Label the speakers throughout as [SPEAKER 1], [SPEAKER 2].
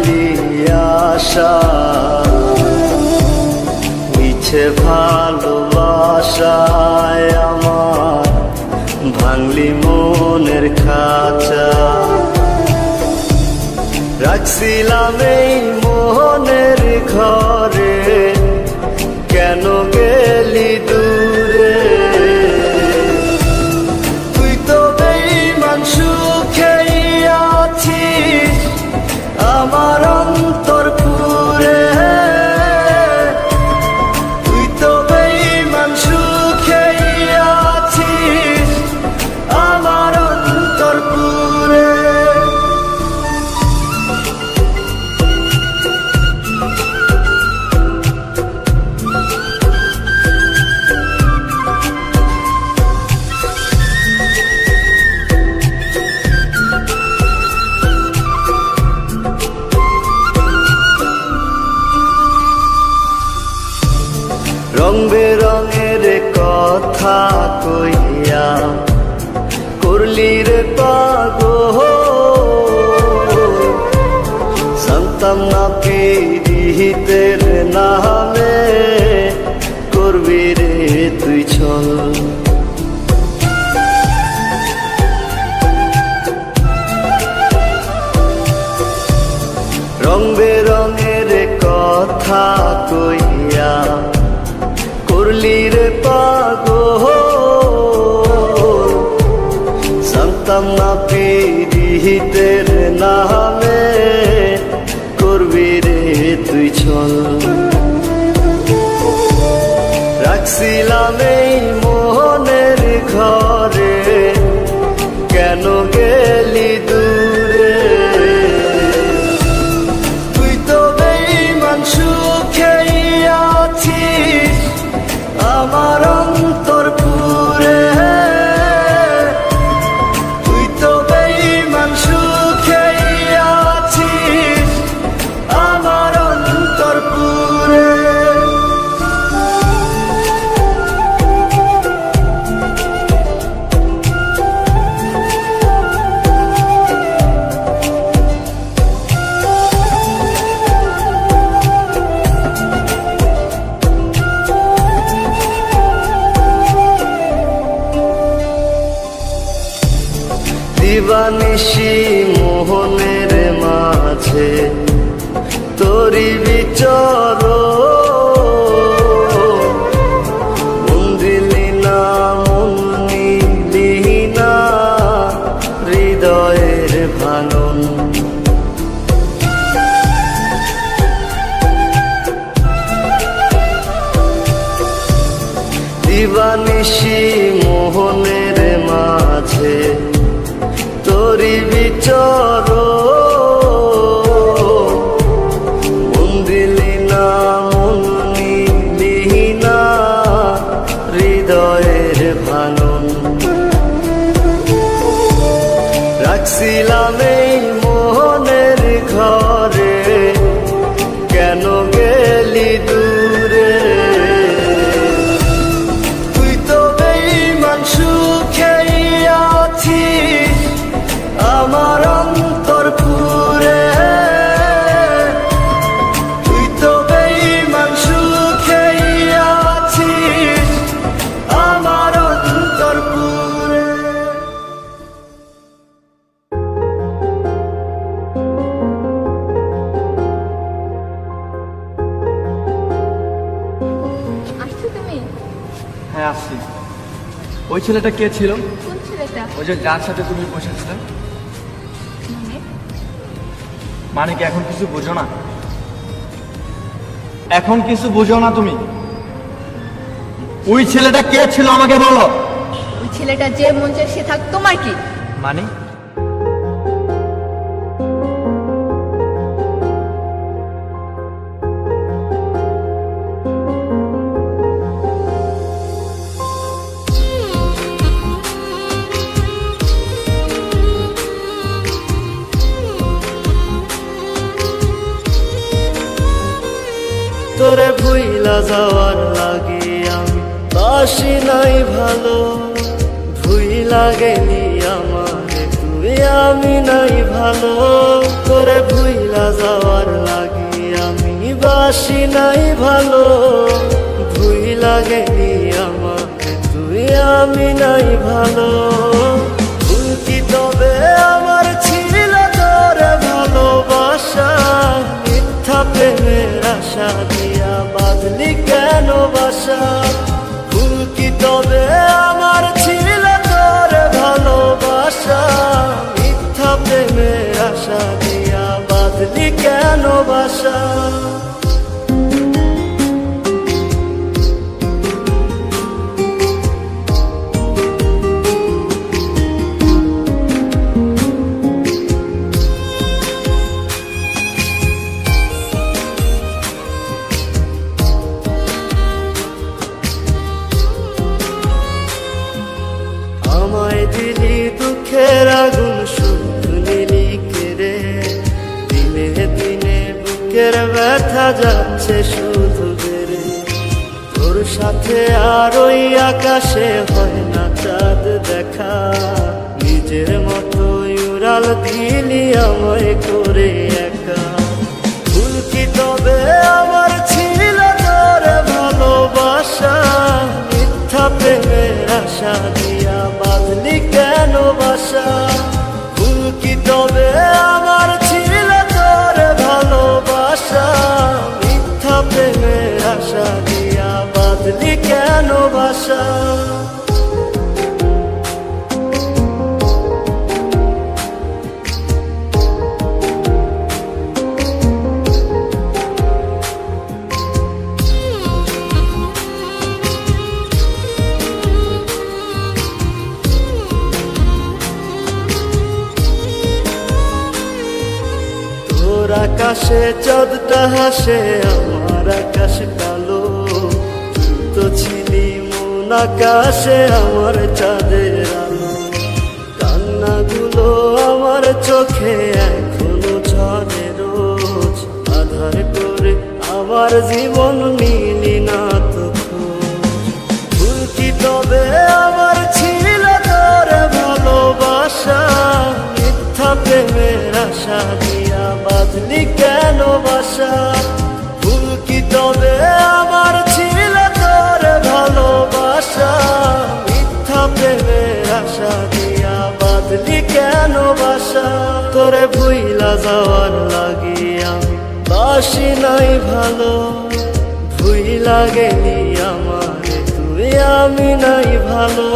[SPEAKER 1] দিলি আশা, মিছে ভালোবাসায় আমার ভাঙলি মনের খাঁচা। রাখছিলাম এই মোহনের ঘরে, কেন গেলি দূরে? তুই তো বেঈমান সুখেই আছিস আমার অন্তর পুরে। তুই তো বেঈমান সুখেই আছিস আমার অন্তর পুরে। রং বেরঙের কথা কইয়া করলি রে পাগল, জানতাম না পীড়িতের নামে করবি রে তুই ছল। রং বেরঙের কথা কইয়া করলি রে পাগল, জানতাম না পীড়িতের নামে করবি রে তুই ছল। রাখছিলাম এই মোহনের ঘরে, কেন গেলি দূরে? তুই তো বেঈমান সুখেই আছিস আমার অন্তর পুরে। তুই তো বেঈমান সুখেই আছিস আমার অন্তর পুরে। দিবানিশি মোহনের মাঝে তোরি বিচর, মন দিলি না মন নিলি না হৃদয়ের ভাঙন। দিবানিশি মোহনের মাঝে তোরি বিচর, মন দিলি না মন নিলি না হৃদয়ের ভাঙন। রাখছিলাম এই মোহনের ঘরে, কেন গেলি দূরে? তুই তো বেঈমান সুখেই আছিস আমার অন্তর পুরে। তুই তো বেঈমান সুখেই আছিস আমার অন্তর পুরে।
[SPEAKER 2] আসছো তুমি?
[SPEAKER 3] হ্যাঁ আসছি। ওই ছেলেটা কে ছিল?
[SPEAKER 2] কোন ছেলেটা?
[SPEAKER 3] ওই যে যার সাথে তুমি বসেছিলে।
[SPEAKER 2] মানে?
[SPEAKER 3] মানে কি এখন কিছু বুঝো না? এখন কিছু বুঝো না তুমি? ওই ছেলেটা কে ছিল আমাকে বলো।
[SPEAKER 2] ওই ছেলেটা যে মন চায় সে থাক, তোমার কি?
[SPEAKER 3] মানে
[SPEAKER 1] তোরে ভুইলা যাওয়ার লাগি আমি বাসি নাই ভালো, ভুইলা গেলি আমারে তুই আমি নাই ভালো। তোরে ভুইলা যাওয়ার বাসি নাই ভালো, ভুইলা গেলি আমাকে তুই আমি নাই ভালো। ভুল কি তবে আমার ছিল তোরে ভালোবাসা, মিথ্যা প্রেমের আশা দিয়া বাঁধলি কেন বাসা। ভুল কি তবে আমার ছিল তোরে ভালোবাসা, মিথ্যা প্রেমের আশা দিয়া বাঁধলি কেন বাসা। আমায় দিলি দুঃখের আগুন শুধু নিলি কেড়ে, দিনে দিনে বুকের ব্যথা যাচ্ছে শুধু বেড়ে। তোর সাথে আর ওই আকাশে হয় না চাঁদ দেখা, নিজের মতোই উড়াল দিলি আমায় করে একা। ভুল কি তবে আমার ছিল তোরে ভালোবাসা, মিথ্যা প্রেমের আশা দিয়া বাঁধলি কেন বাসা। ভুল কি তবে আমার ছিল তোরে ভালোবাসা, মিথ্যা প্রেমের আশা দিয়া বাঁধলি কেন বাসা। তোর আকাশে চাঁদটা হাসে, আমার আকাশ কালো। তুই তো ছিলি মন আকাশে আমার চাঁদের আলো। কান্নাগুলো আমার চোখে এখনো ঝরে রোজ, আধার করে আমার জীবন নিলি না তো খোঁজ। ভুল কি তবে আমার ছিল তোরে ভালোবাসা, মিথ্যা প্রেমের আশা দিয়া বাঁধলি কেন বাসা। ভুল কি তবে আমার ছিল তোরে ভালোবাসা, মিথ্যা প্রেমের আশা দিয়া বাঁধলি কেন বাসা। তোরে ভুইলা যাওয়ার লাগি আমি বাসি নাই ভালো, ভুইলা গেলি আমারে তুই আমি নাই ভালো।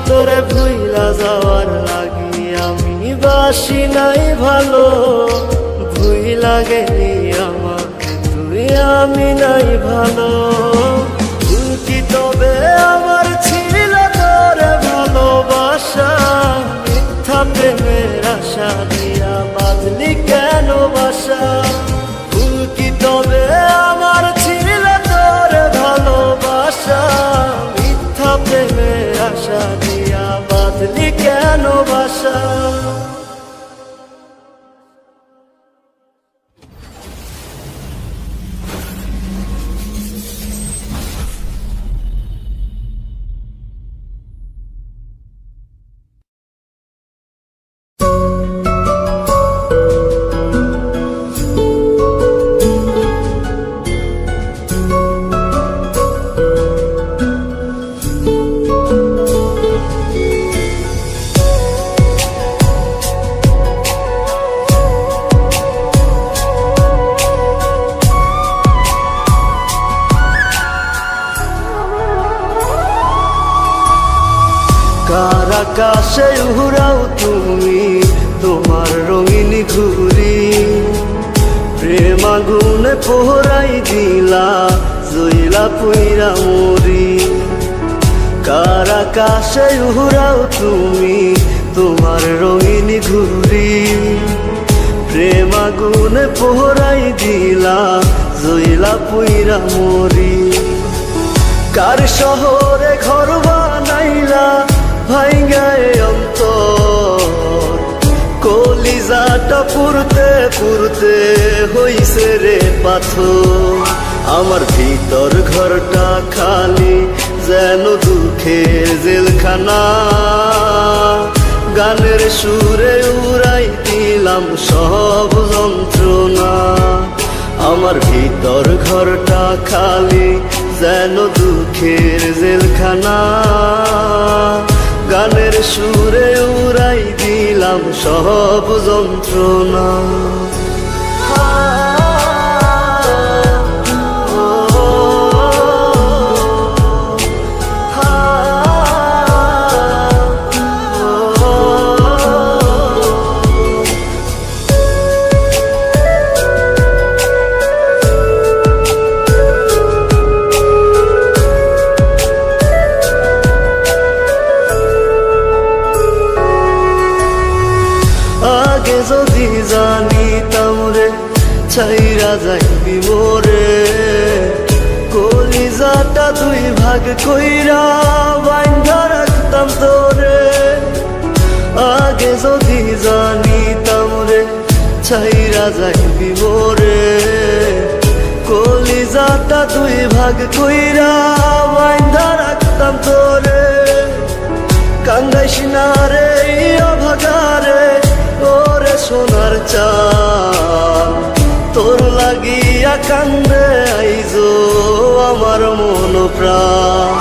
[SPEAKER 1] তোরে ভুইলা যাওয়ার লাগি আমি বাসি নাই ভালো, ভুইলা গেলি আমাকে তুই আমি নাই ভালো। ভুল কি তবে আমার ছিল তোরে ভালোবাসা, মিথ্যা প্রেমের আশা দিয়া বাঁধলি কেন বাসা। ভুল কি তবে আমার ছিল তোরে ভালোবাসা, মিথ্যা প্রেমের আশা দিয়া বাঁধলি কেন বাসা। কার আকাশে উড়াও তুমি তোমার রঙিন ঘুরি, প্রেম আগুনে পোহরাই দিলা জইলা পুইরা মরি। কার আকাশে উড়াও তুমি তোমার রঙিন ঘুরি, প্রেম আগুনে পোহরাই দিলা জইলা পুইরা মরি। কার শহরে ঘর বানাইলা ভাইঙ্গায় অন্তর, কলিজাটা পুরতে পুরতে হইছে রে পাথর। আমার ভিতর ঘরটা খালি যেন দুঃখের জেলখানা, গানের সুরে উড়াই দিলাম সব যন্ত্রণা। আমার আমার ভিতর ঘরটা খালি যেন দুঃখের জেলখানা গানের সুরে উড়াই দিলাম সব যন্ত্রণা আগে যদি জানিতাম রে ছাইরা যাইবি মোরে কলিজাটা দুই ভাগ কইরা বাইন্ধা রাখতাম তোরে আগে যদি জানিতাম রে ছাইরা যাইবি মোরে কলিজাটা দুই ভাগ কইরা বাইন্ধা রাখতাম তোরে কান্দাইস না রে অভাগারে ওরে সোনার চাঁদ তোর লাগিয়া কান্দে আইজো আমার মন প্রাণ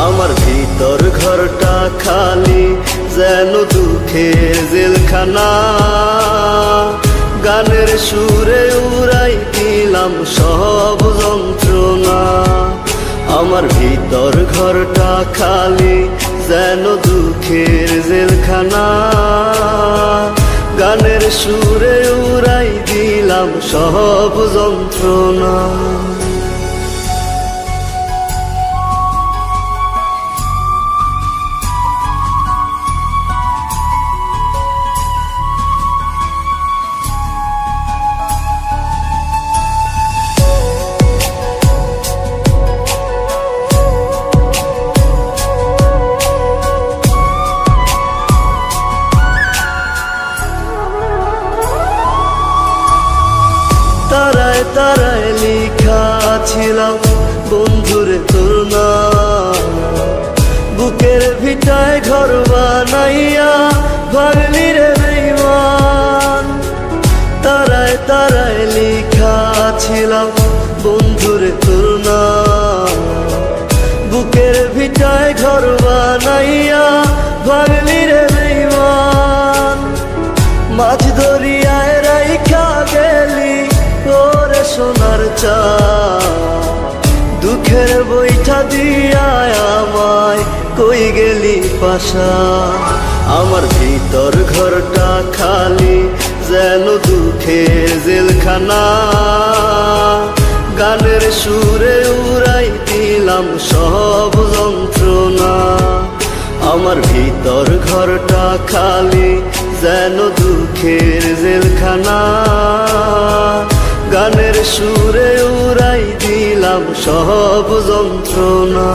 [SPEAKER 1] আমার ভিতর ঘরটা খালি যেন দুঃখের জেলখানা গানের সুরে উড়াই দিলাম সব যন্ত্রণা আমার ভিতর ঘরটা খালি যেন দুঃখের জেলখানা গানের সুরে উড়াই দিলাম সব যন্ত্রণা তারায় তারায় লিখা ছিলাম বন্ধুরে তোর নাম বুকের ভিটায় ঘর বানাইয়া ভাগলি রে বেঈমান তারায় তারায় লিখা ছিলাম বন্ধুরে তোর নাম বুকের ভিটায় ঘর বানাইয়া ভাগলি রে বেঈমান মাঝ দরিয়ায় রাইখা গেলি ওরে সোনার চাঁদ দুঃখের বইটা দিয়া আমায় কই গেলি পাশা আমার ভিতর ঘরটা খালি যেন দুঃখের জেলখানা গানের সুরে উড়াই দিলাম সব যন্ত্রণা আমার ভিতর ঘরটা খালি যেন দুঃখের জেলখানা গানের সুরে উড়াই দিলাম সব যন্ত্রণা